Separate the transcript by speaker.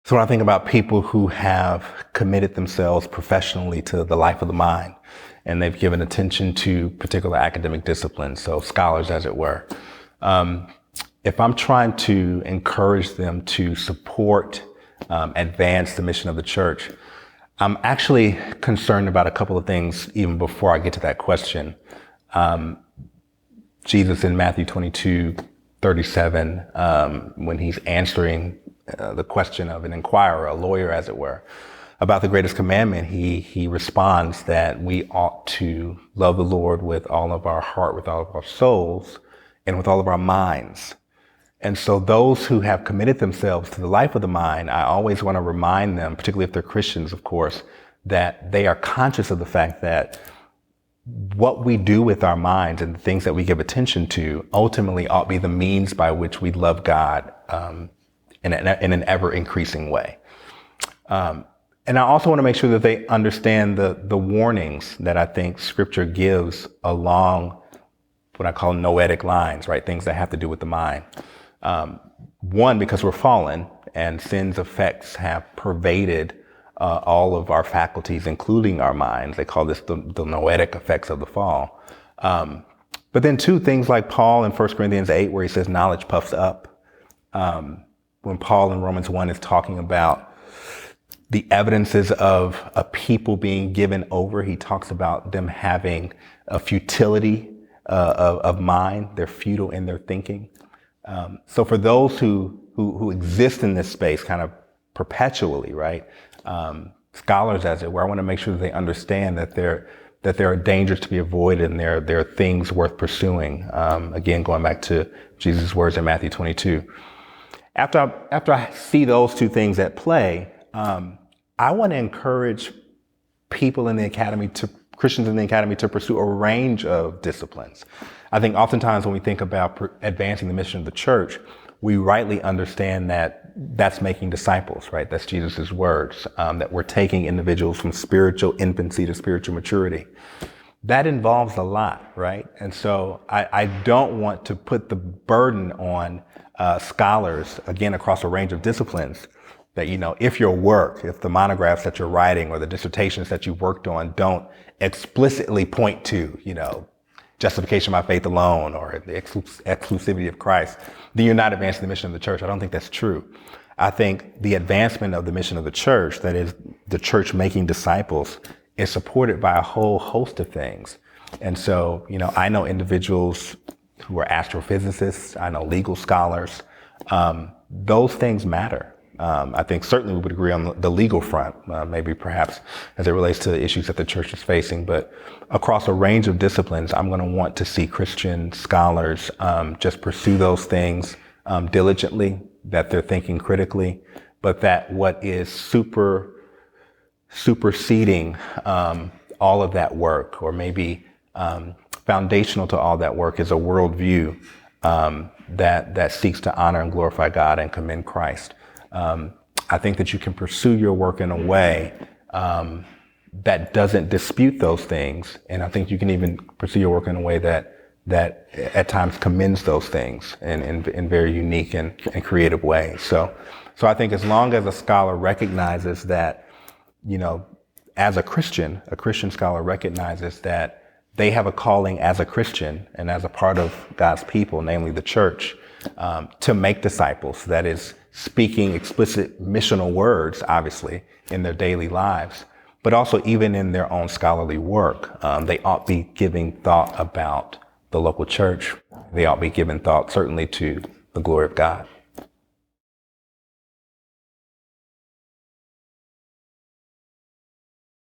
Speaker 1: So when I think about people who have committed themselves professionally to the life of the mind, and they've given attention to particular academic disciplines, so scholars as it were, if I'm trying to encourage them to support, advance the mission of the church, I'm actually concerned about a couple of things even before I get to that question. Jesus in Matthew 22:37, when he's answering the question of an inquirer, a lawyer as it were, about the greatest commandment, he responds that we ought to love the Lord with all of our heart, with all of our souls, and with all of our minds. And so those who have committed themselves to the life of the mind, I always want to remind them, particularly if they're Christians, of course, that they are conscious of the fact that what we do with our minds and the things that we give attention to ultimately ought to be the means by which we love God in an ever increasing way. And I also want to make sure that they understand the warnings that I think Scripture gives along what I call noetic lines, right? Things that have to do with the mind. One, because we're fallen and sin's effects have pervaded all of our faculties, including our minds. They call this the noetic effects of the fall. But then two, things like Paul in 1 Corinthians 8, where he says knowledge puffs up. When Paul in Romans 1 is talking about the evidences of a people being given over, he talks about them having a futility of mind. They're futile in their thinking. So for those who exist in this space kind of perpetually, right? Scholars, as it were, I want to make sure that they understand that there are dangers to be avoided and there are things worth pursuing. Again, going back to Jesus' words in Matthew 22. After I see those two things at play, I want to encourage people in the academy Christians in the academy to pursue a range of disciplines. I think oftentimes when we think about advancing the mission of the church, we rightly understand that that's making disciples, right? That's Jesus' words, that we're taking individuals from spiritual infancy to spiritual maturity. That involves a lot, right? And so I don't want to put the burden on scholars, again, across a range of disciplines, that, if the monographs that you're writing or the dissertations that you've worked on don't explicitly point to, justification by faith alone or the exclusivity of Christ, then you're not advancing the mission of the church. I don't think that's true. I think the advancement of the mission of the church, that is the church making disciples, is supported by a whole host of things. And so, I know individuals who are astrophysicists, I know legal scholars. Those things matter. I think certainly we would agree on the legal front, maybe perhaps as it relates to issues that the church is facing. But across a range of disciplines, I'm going to want to see Christian scholars just pursue those things diligently, that they're thinking critically, but that what is superseding all of that work, or maybe foundational to all that work, is a worldview that seeks to honor and glorify God and commend Christ. I think that you can pursue your work in a way that doesn't dispute those things, and I think you can even pursue your work in a way that at times commends those things in very unique and creative ways. So I think as long as a scholar recognizes that, as a Christian scholar recognizes that they have a calling as a Christian and as a part of God's people, namely the church, to make disciples, that is, speaking explicit missional words, obviously, in their daily lives, but also even in their own scholarly work. They ought be giving thought about the local church. They ought be giving thought, certainly, to the glory of God.